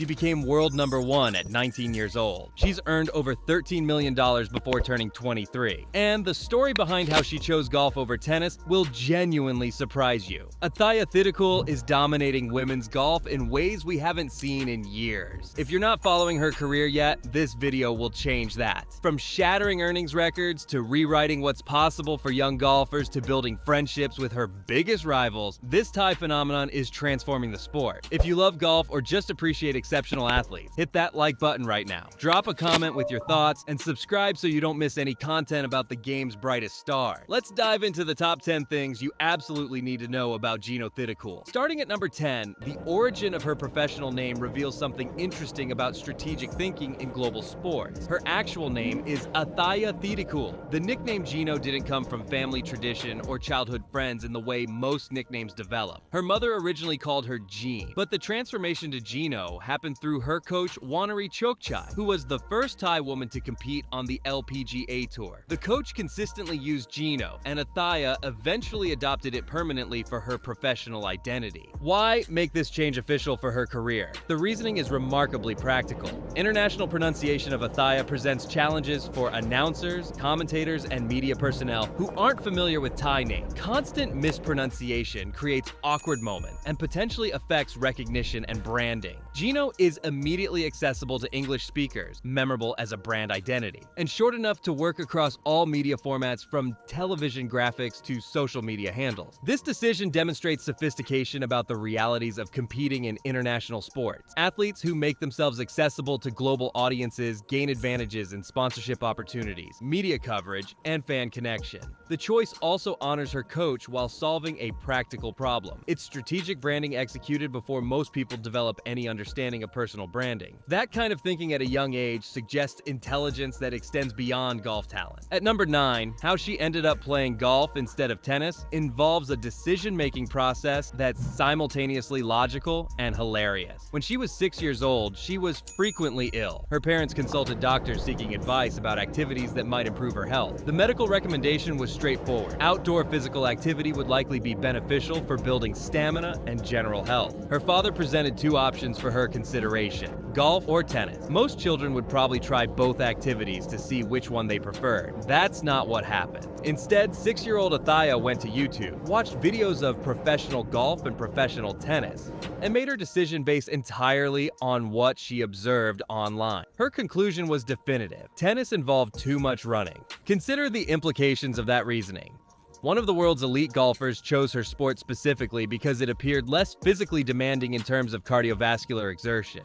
she became world number 1 at 19 years old. She's earned over $13 million before turning 23. And the story behind how she chose golf over tennis will genuinely surprise you. Jeeno Thitikul is dominating women's golf in ways we haven't seen in years. If you're not following her career yet, this video will change that. From shattering earnings records to rewriting what's possible for young golfers to building friendships with her biggest rivals, this Thai phenomenon is transforming the sport. If you love golf or just appreciate exceptional athletes, hit that like button right now. Drop a comment with your thoughts and subscribe so you don't miss any content about the game's brightest star. Let's dive into the top 10 things you absolutely need to know about Jeeno Thitikul. Starting at number 10, the origin of her professional name reveals something interesting about strategic thinking in global sports. Her actual name is Jeeno Thitikul. The nickname Jeeno didn't come from family tradition or childhood friends in the way most nicknames develop. Her mother originally called her Jean, but the transformation to Jeeno happened through her coach Wanari Chokchai, who was the first Thai woman to compete on the LPGA tour. The coach consistently used Jeeno, and Jeeno eventually adopted it permanently for her professional identity. Why make this change official for her career? The reasoning is remarkably practical. International pronunciation of Jeeno presents challenges for announcers, commentators, and media personnel who aren't familiar with Thai names. Constant mispronunciation creates awkward moments and potentially affects recognition and branding. Jeeno is immediately accessible to English speakers, memorable as a brand identity, and short enough to work across all media formats from television graphics to social media handles. This decision demonstrates sophistication about the realities of competing in international sports. Athletes who make themselves accessible to global audiences gain advantages in sponsorship opportunities, media coverage, and fan connection. The choice also honors her coach while solving a practical problem. It's strategic branding executed before most people develop any understanding of personal branding. That kind of thinking at a young age suggests intelligence that extends beyond golf talent. At number 9, how she ended up playing golf instead of tennis involves a decision-making process that's simultaneously logical and hilarious. When she was 6 years old, she was frequently ill. Her parents consulted doctors seeking advice about activities that might improve her health. The medical recommendation was straightforward. Outdoor physical activity would likely be beneficial for building stamina and general health. Her father presented 2 options for her consideration: golf or tennis. Most children would probably try both activities to see which one they preferred. That's not what happened. Instead, 6-year-old Jeeno went to YouTube, watched videos of professional golf and professional tennis, and made her decision based entirely on what she observed online. Her conclusion was definitive. Tennis involved too much running. Consider the implications of that reasoning. One of the world's elite golfers chose her sport specifically because it appeared less physically demanding in terms of cardiovascular exertion.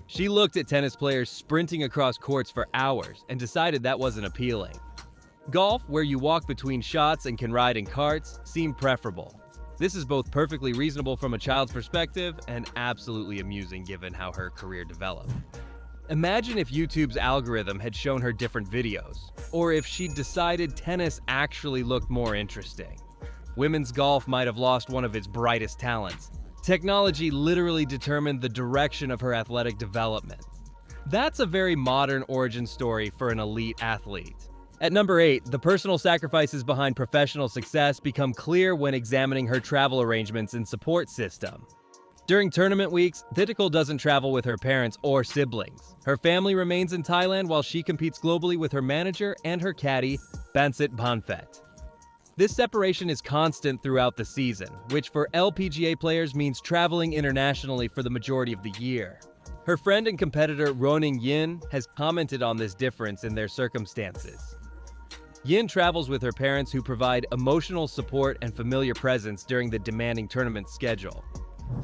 She looked at tennis players sprinting across courts for hours and decided that wasn't appealing. Golf, where you walk between shots and can ride in carts, seemed preferable. This is both perfectly reasonable from a child's perspective and absolutely amusing given how her career developed. Imagine if YouTube's algorithm had shown her different videos, or if she'd decided tennis actually looked more interesting. Women's golf might have lost one of its brightest talents. Technology literally determined the direction of her athletic development. That's a very modern origin story for an elite athlete. At number 8, the personal sacrifices behind professional success become clear when examining her travel arrangements and support system. During tournament weeks, Thitikul doesn't travel with her parents or siblings. Her family remains in Thailand while she competes globally with her manager and her caddy, Bansit Banfet. This separation is constant throughout the season, which for LPGA players means traveling internationally for the majority of the year. Her friend and competitor Roning Yin has commented on this difference in their circumstances. Yin travels with her parents who provide emotional support and familiar presence during the demanding tournament schedule.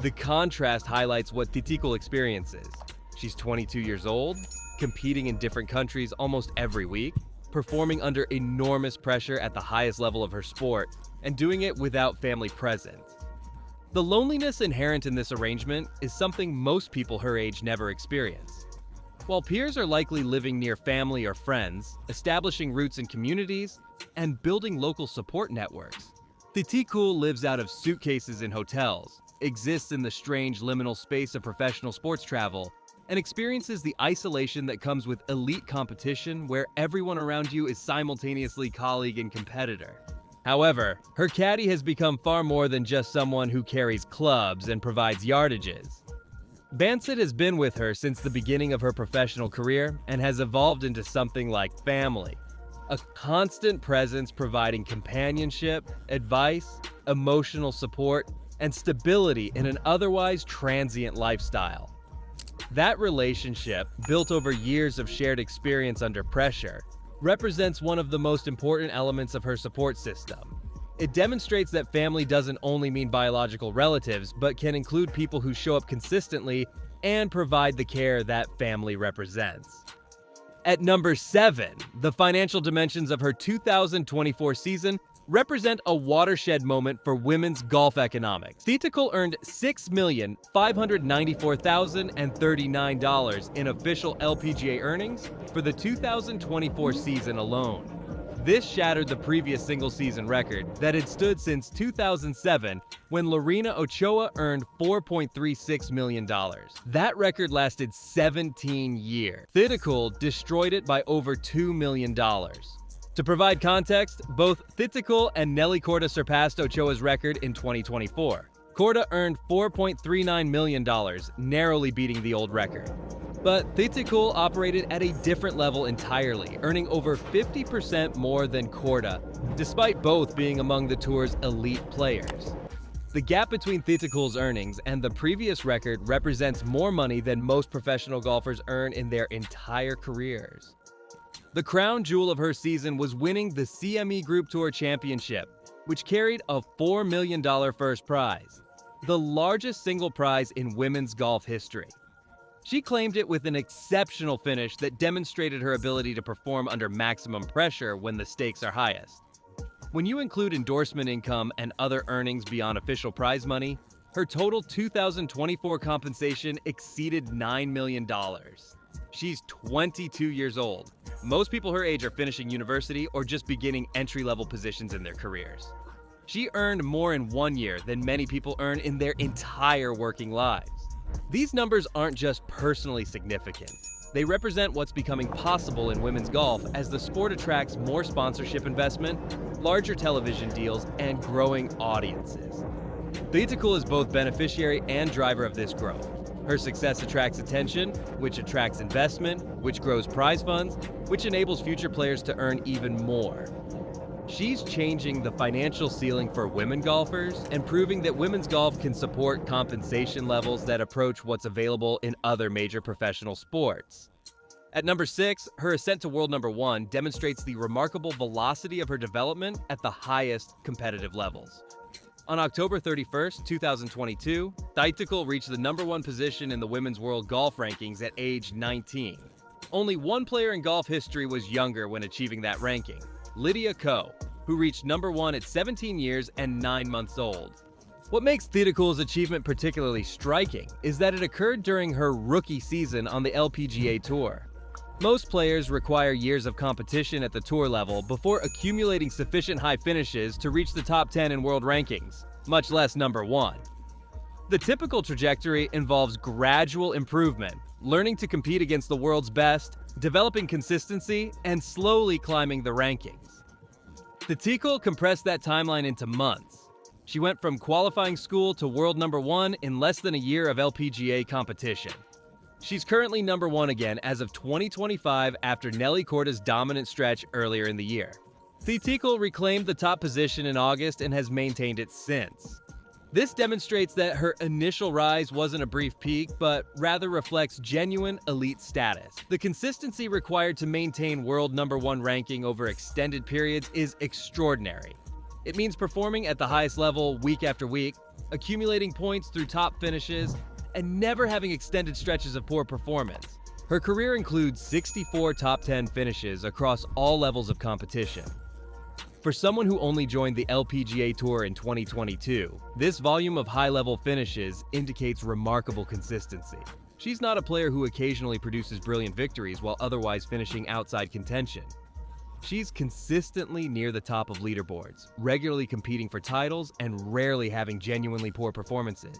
The contrast highlights what Thitikul experiences. She's 22 years old, competing in different countries almost every week, performing under enormous pressure at the highest level of her sport, and doing it without family present. The loneliness inherent in this arrangement is something most people her age never experience. While peers are likely living near family or friends, establishing roots in communities, and building local support networks, Thitikul lives out of suitcases in hotels, exists in the strange liminal space of professional sports travel, and experiences the isolation that comes with elite competition where everyone around you is simultaneously colleague and competitor. However, her caddy has become far more than just someone who carries clubs and provides yardages. Bansett has been with her since the beginning of her professional career and has evolved into something like family. A constant presence providing companionship, advice, emotional support, and stability in an otherwise transient lifestyle. That relationship, built over years of shared experience under pressure, represents one of the most important elements of her support system. It demonstrates that family doesn't only mean biological relatives, but can include people who show up consistently and provide the care that family represents. At number 7, the financial dimensions of her 2024 season represent a watershed moment for women's golf economics. Thitikul earned $6,594,039 in official LPGA earnings for the 2024 season alone. This shattered the previous single-season record that had stood since 2007 when Lorena Ochoa earned $4.36 million. That record lasted 17 years. Thitikul destroyed it by over $2 million. To provide context, both Thitikul and Nelly Korda surpassed Ochoa's record in 2024. Korda earned $4.39 million, narrowly beating the old record. But Thitikul operated at a different level entirely, earning over 50% more than Korda, despite both being among the tour's elite players. The gap between Thitikul's earnings and the previous record represents more money than most professional golfers earn in their entire careers. The crown jewel of her season was winning the CME Group Tour Championship, which carried a $4 million first prize, the largest single prize in women's golf history. She claimed it with an exceptional finish that demonstrated her ability to perform under maximum pressure when the stakes are highest. When you include endorsement income and other earnings beyond official prize money, her total 2024 compensation exceeded $9 million. She's 22 years old. Most people her age are finishing university or just beginning entry-level positions in their careers. She earned more in 1 year than many people earn in their entire working lives. These numbers aren't just personally significant. They represent what's becoming possible in women's golf as the sport attracts more sponsorship investment, larger television deals, and growing audiences. Thitikul is both beneficiary and driver of this growth. Her success attracts attention, which attracts investment, which grows prize funds, which enables future players to earn even more. She's changing the financial ceiling for women golfers and proving that women's golf can support compensation levels that approach what's available in other major professional sports. At number 6, her ascent to world number 1 demonstrates the remarkable velocity of her development at the highest competitive levels. On October 31, 2022, Thitikul reached the number 1 position in the women's world golf rankings at age 19. Only one player in golf history was younger when achieving that ranking: Lydia Ko, who reached number 1 at 17 years and 9 months old. What makes Thitikul's achievement particularly striking is that it occurred during her rookie season on the LPGA Tour. Most players require years of competition at the tour level before accumulating sufficient high finishes to reach the top 10 in world rankings, much less number 1. The typical trajectory involves gradual improvement, learning to compete against the world's best, developing consistency, and slowly climbing the rankings. Thitikul compressed that timeline into months. She went from qualifying school to world number 1 in less than a year of LPGA competition. She's currently number 1 again as of 2025 after Nelly Korda's dominant stretch earlier in the year. Thitikul reclaimed the top position in August and has maintained it since. This demonstrates that her initial rise wasn't a brief peak, but rather reflects genuine elite status. The consistency required to maintain world number 1 ranking over extended periods is extraordinary. It means performing at the highest level week after week, accumulating points through top finishes, and never having extended stretches of poor performance. Her career includes 64 top 10 finishes across all levels of competition. For someone who only joined the LPGA Tour in 2022, this volume of high-level finishes indicates remarkable consistency. She's not a player who occasionally produces brilliant victories while otherwise finishing outside contention. She's consistently near the top of leaderboards, regularly competing for titles, and rarely having genuinely poor performances.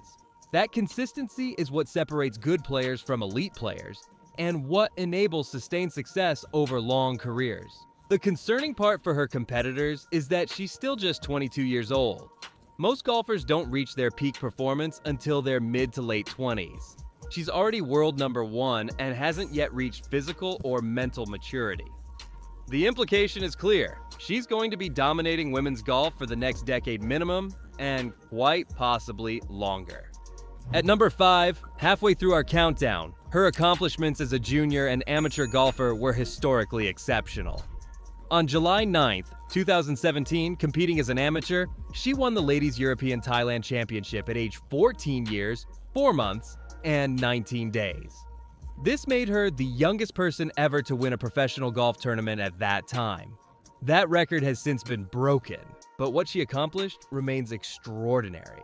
That consistency is what separates good players from elite players, and what enables sustained success over long careers. The concerning part for her competitors is that she's still just 22 years old. Most golfers don't reach their peak performance until their mid to late 20s. She's already world number 1 and hasn't yet reached physical or mental maturity. The implication is clear. She's going to be dominating women's golf for the next decade minimum, and quite possibly longer. At number 5, halfway through our countdown, her accomplishments as a junior and amateur golfer were historically exceptional. On July 9th, 2017, competing as an amateur, she won the Ladies European Thailand Championship at age 14 years, 4 months, and 19 days. This made her the youngest person ever to win a professional golf tournament at that time. That record has since been broken, but what she accomplished remains extraordinary.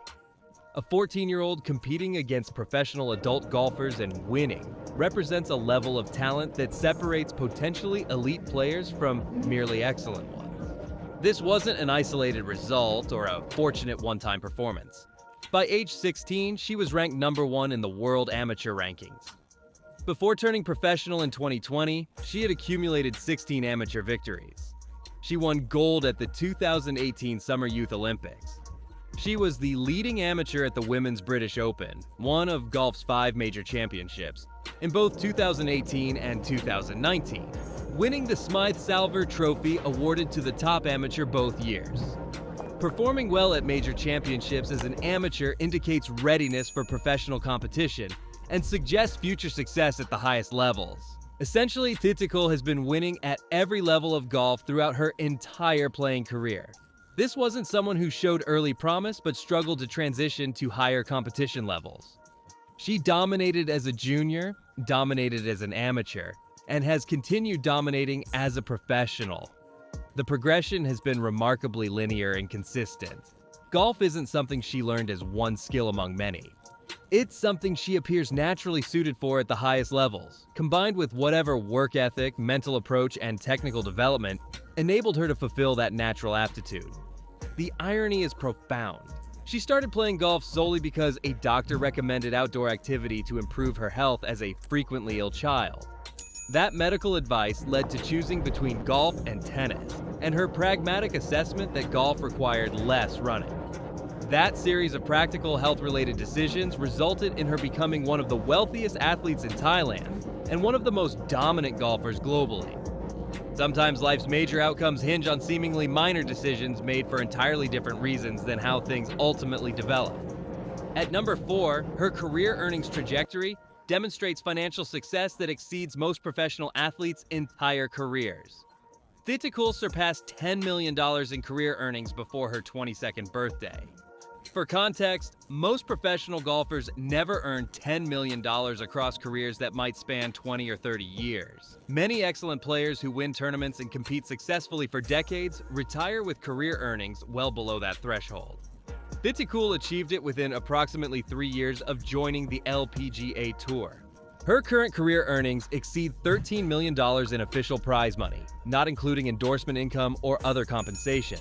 A 14-year-old competing against professional adult golfers and winning represents a level of talent that separates potentially elite players from merely excellent ones. This wasn't an isolated result or a fortunate one-time performance. By age 16, she was ranked number 1 in the world amateur rankings. Before turning professional in 2020, she had accumulated 16 amateur victories. She won gold at the 2018 Summer Youth Olympics. She was the leading amateur at the Women's British Open, one of golf's 5 major championships, in both 2018 and 2019, winning the Smythe Salver Trophy awarded to the top amateur both years. Performing well at major championships as an amateur indicates readiness for professional competition and suggests future success at the highest levels. Essentially, Thitikul has been winning at every level of golf throughout her entire playing career. This wasn't someone who showed early promise but struggled to transition to higher competition levels. She dominated as a junior, dominated as an amateur, and has continued dominating as a professional. The progression has been remarkably linear and consistent. Golf isn't something she learned as one skill among many. It's something she appears naturally suited for at the highest levels, combined with whatever work ethic, mental approach, and technical development enabled her to fulfill that natural aptitude. The irony is profound. She started playing golf solely because a doctor recommended outdoor activity to improve her health as a frequently ill child. That medical advice led to choosing between golf and tennis, and her pragmatic assessment that golf required less running. That series of practical health-related decisions resulted in her becoming one of the wealthiest athletes in Thailand and one of the most dominant golfers globally. Sometimes life's major outcomes hinge on seemingly minor decisions made for entirely different reasons than how things ultimately develop. At number 4, her career earnings trajectory demonstrates financial success that exceeds most professional athletes' entire careers. Thitikul surpassed $10 million in career earnings before her 22nd birthday. For context, most professional golfers never earn $10 million across careers that might span 20 or 30 years. Many excellent players who win tournaments and compete successfully for decades retire with career earnings well below that threshold. Thitikul achieved it within approximately 3 years of joining the LPGA Tour. Her current career earnings exceed $13 million in official prize money, not including endorsement income or other compensation.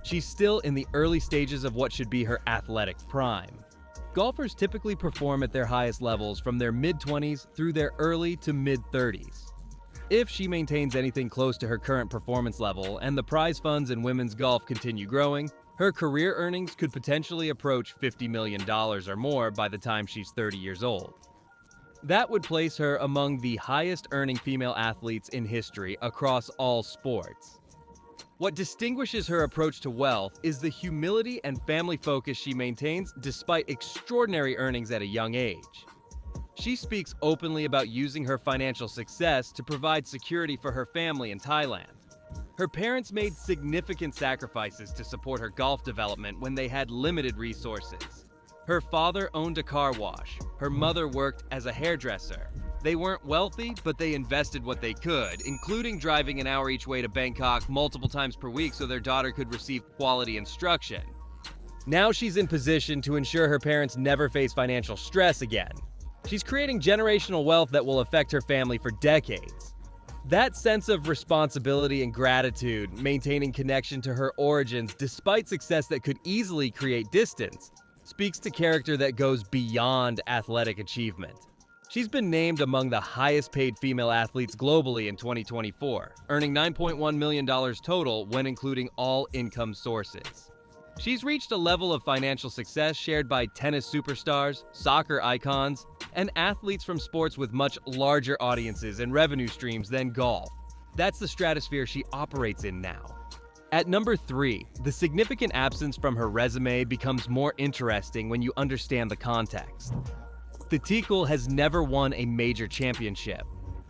She's still in the early stages of what should be her athletic prime. Golfers typically perform at their highest levels from their mid-20s through their early to mid-30s. If she maintains anything close to her current performance level and the prize funds in women's golf continue growing, her career earnings could potentially approach $50 million or more by the time she's 30 years old. That would place her among the highest-earning female athletes in history across all sports. What distinguishes her approach to wealth is the humility and family focus she maintains despite extraordinary earnings at a young age. She speaks openly about using her financial success to provide security for her family in Thailand. Her parents made significant sacrifices to support her golf development when they had limited resources. Her father owned a car wash. Her mother worked as a hairdresser. They weren't wealthy, but they invested what they could, including driving an hour each way to Bangkok multiple times per week so their daughter could receive quality instruction. Now she's in position to ensure her parents never face financial stress again. She's creating generational wealth that will affect her family for decades. That sense of responsibility and gratitude, maintaining connection to her origins despite success that could easily create distance, speaks to character that goes beyond athletic achievement. She's been named among the highest-paid female athletes globally in 2024, earning $9.1 million total when including all income sources. She's reached a level of financial success shared by tennis superstars, soccer icons, and athletes from sports with much larger audiences and revenue streams than golf. That's the stratosphere she operates in now. At number 3, the significant absence from her resume becomes more interesting when you understand the context. Thitikul has never won a major championship.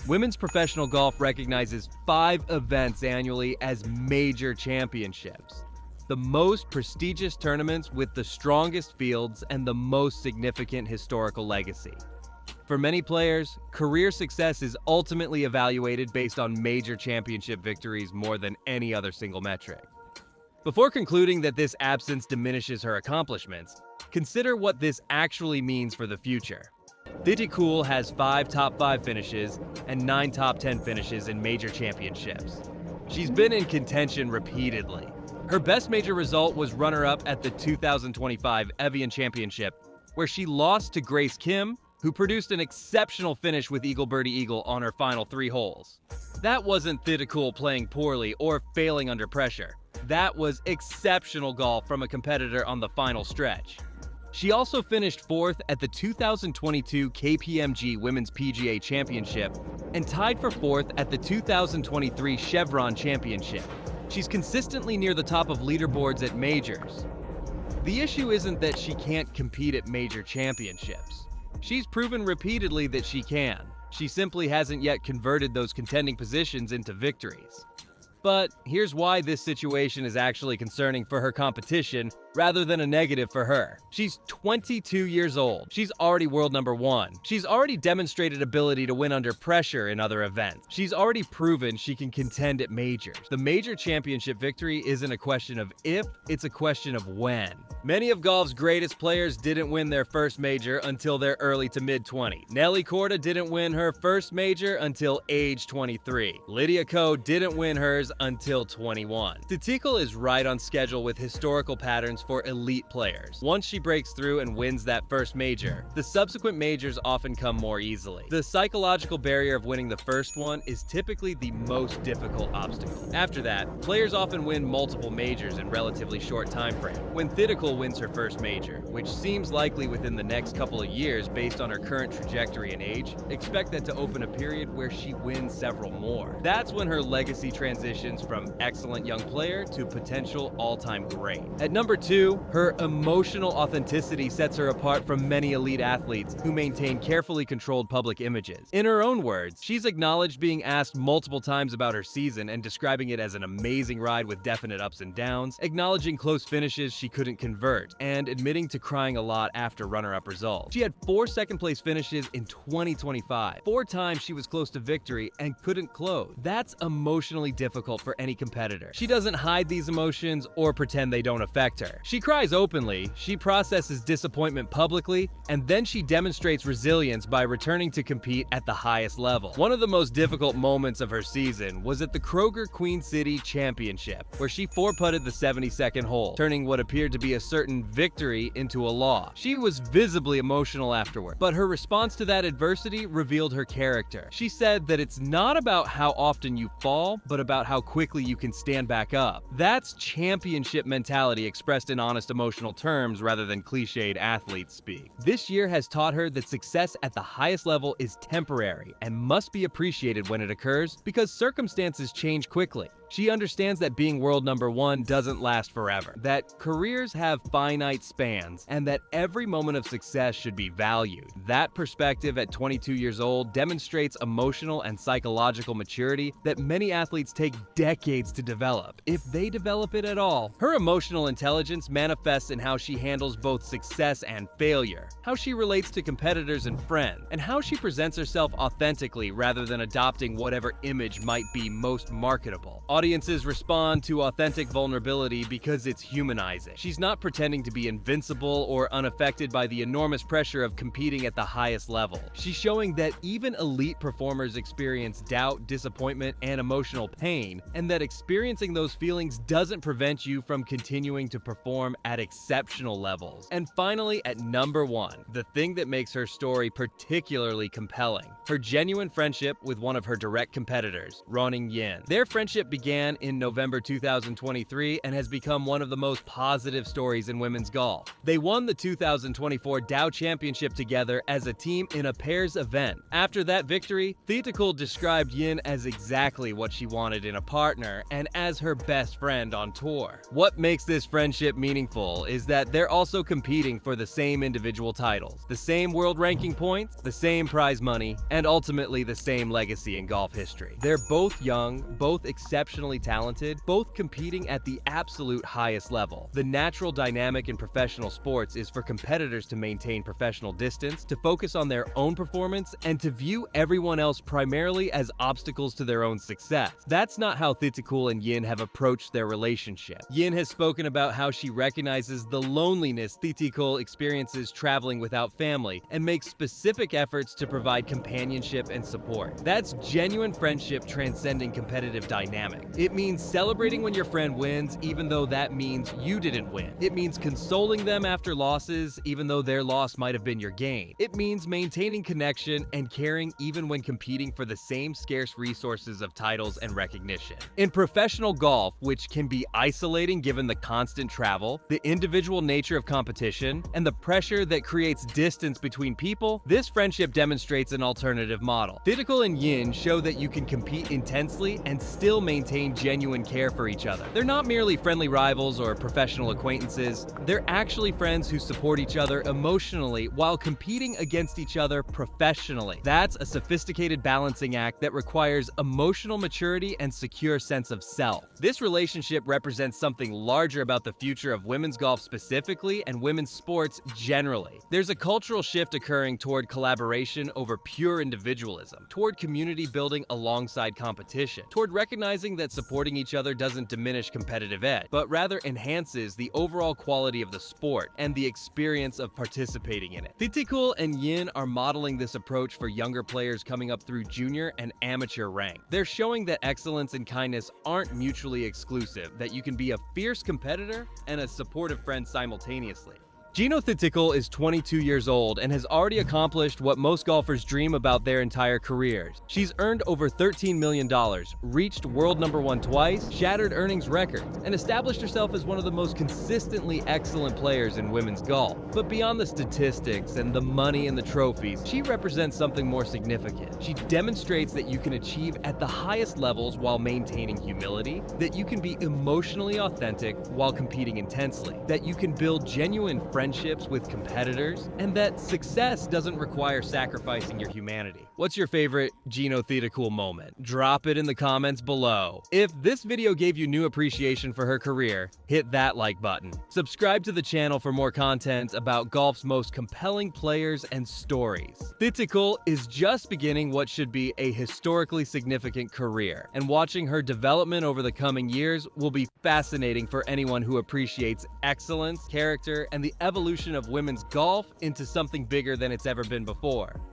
Women's professional golf recognizes 5 events annually as major championships, the most prestigious tournaments with the strongest fields and the most significant historical legacy. For many players, career success is ultimately evaluated based on major championship victories more than any other single metric. Before concluding that this absence diminishes her accomplishments, consider what this actually means for the future. Thitikul has 5 top 5 finishes and 9 top 10 finishes in major championships. She's been in contention repeatedly. Her best major result was runner-up at the 2025 Evian Championship, where she lost to Grace Kim, who produced an exceptional finish with Eagle Birdie Eagle on her final 3 holes. That wasn't Thitikul playing poorly or failing under pressure. That was exceptional golf from a competitor on the final stretch. She also finished 4th at the 2022 KPMG Women's PGA Championship and tied for 4th at the 2023 Chevron Championship. She's consistently near the top of leaderboards at majors. The issue isn't that she can't compete at major championships. She's proven repeatedly that she can. She simply hasn't yet converted those contending positions into victories. But here's why this situation is actually concerning for her competition rather than a negative for her. She's 22 years old. She's already world number 1. She's already demonstrated ability to win under pressure in other events. She's already proven she can contend at majors. The major championship victory isn't a question of if, it's a question of when. Many of golf's greatest players didn't win their first major until their early to mid-20s. Nelly Korda didn't win her first major until age 23. Lydia Ko didn't win hers until 21. Thitikul is right on schedule with historical patterns for elite players. Once she breaks through and wins that first major, the subsequent majors often come more easily. The psychological barrier of winning the first one is typically the most difficult obstacle. After that, players often win multiple majors in relatively short time frame. When Thitikul wins her first major, which seems likely within the next couple of years based on her current trajectory and age, expect that to open a period where she wins several more. That's when her legacy transitions from excellent young player to potential all-time great. At number 2, her emotional authenticity sets her apart from many elite athletes who maintain carefully controlled public images. In her own words, she's acknowledged being asked multiple times about her season and describing it as an amazing ride with definite ups and downs, acknowledging close finishes she couldn't convert, and admitting to crying a lot after runner-up results. She had 4 second-place finishes in 2025. 4 times she was close to victory and couldn't close. That's emotionally difficult for any competitor. She doesn't hide these emotions or pretend they don't affect her. She cries openly, she processes disappointment publicly, and then she demonstrates resilience by returning to compete at the highest level. One of the most difficult moments of her season was at the Kroger Queen City Championship, where she 4-putted the 72nd hole, turning what appeared to be a certain victory into a loss. She was visibly emotional afterward, but her response to that adversity revealed her character. She said that it's not about how often you fall, but about how quickly you can stand back up. That's championship mentality expressed in honest emotional terms rather than cliched athlete speak. This year has taught her that success at the highest level is temporary and must be appreciated when it occurs because circumstances change quickly. She understands that being world number 1 doesn't last forever, that careers have finite spans, and that every moment of success should be valued. That perspective at 22 years old demonstrates emotional and psychological maturity that many athletes take decades to develop, if they develop it at all. Her emotional intelligence manifests in how she handles both success and failure, how she relates to competitors and friends, and how she presents herself authentically rather than adopting whatever image might be most marketable. Audiences respond to authentic vulnerability because it's humanizing. She's not pretending to be invincible or unaffected by the enormous pressure of competing at the highest level. She's showing that even elite performers experience doubt, disappointment, and emotional pain, and that experiencing those feelings doesn't prevent you from continuing to perform at exceptional levels. And finally, at number 1, the thing that makes her story particularly compelling: her genuine friendship with one of her direct competitors, Ronning Yin. Their friendship began began in November 2023 and has become one of the most positive stories in women's golf. They won the 2024 Dow Championship together as a team in a pairs event. After that victory, Thitikul described Yin as exactly what she wanted in a partner and as her best friend on tour. What makes this friendship meaningful is that they're also competing for the same individual titles, the same world ranking points, the same prize money, and ultimately the same legacy in golf history. They're both young, both exceptionally talented, both competing at the absolute highest level. The natural dynamic in professional sports is for competitors to maintain professional distance, to focus on their own performance, and to view everyone else primarily as obstacles to their own success. That's not how Thitikul and Yin have approached their relationship. Yin has spoken about how she recognizes the loneliness Thitikul experiences traveling without family and makes specific efforts to provide companionship and support. That's genuine friendship transcending competitive dynamic. It means celebrating when your friend wins, even though that means you didn't win. It means consoling them after losses, even though their loss might have been your gain. It means maintaining connection and caring even when competing for the same scarce resources of titles and recognition. In professional golf, which can be isolating given the constant travel, the individual nature of competition, and the pressure that creates distance between people, this friendship demonstrates an alternative model. Thitikul and Yin show that you can compete intensely and still maintain genuine care for each other. They're not merely friendly rivals or professional acquaintances, they're actually friends who support each other emotionally while competing against each other professionally. That's a sophisticated balancing act that requires emotional maturity and secure sense of self. This relationship represents something larger about the future of women's golf specifically and women's sports generally. There's a cultural shift occurring toward collaboration over pure individualism, toward community building alongside competition, toward recognizing that supporting each other doesn't diminish competitive edge, but rather enhances the overall quality of the sport and the experience of participating in it. Thitikul and Yin are modeling this approach for younger players coming up through junior and amateur rank. They're showing that excellence and kindness aren't mutually exclusive, that you can be a fierce competitor and a supportive friend simultaneously. Jeeno Thitikul is 22 years old and has already accomplished what most golfers dream about their entire careers. She's earned over $13 million, reached world #1 twice, shattered earnings records, and established herself as one of the most consistently excellent players in women's golf. But beyond the statistics and the money and the trophies, she represents something more significant. She demonstrates that you can achieve at the highest levels while maintaining humility, that you can be emotionally authentic while competing intensely, that you can build genuine friendships with competitors, and that success doesn't require sacrificing your humanity. What's your favorite Jeeno Thitikul moment? Drop it in the comments below. If this video gave you new appreciation for her career, hit that like button. Subscribe to the channel for more content about golf's most compelling players and stories. Thitikul is just beginning what should be a historically significant career, and watching her development over the coming years will be fascinating for anyone who appreciates excellence, character, and the evolution of women's golf into something bigger than it's ever been before.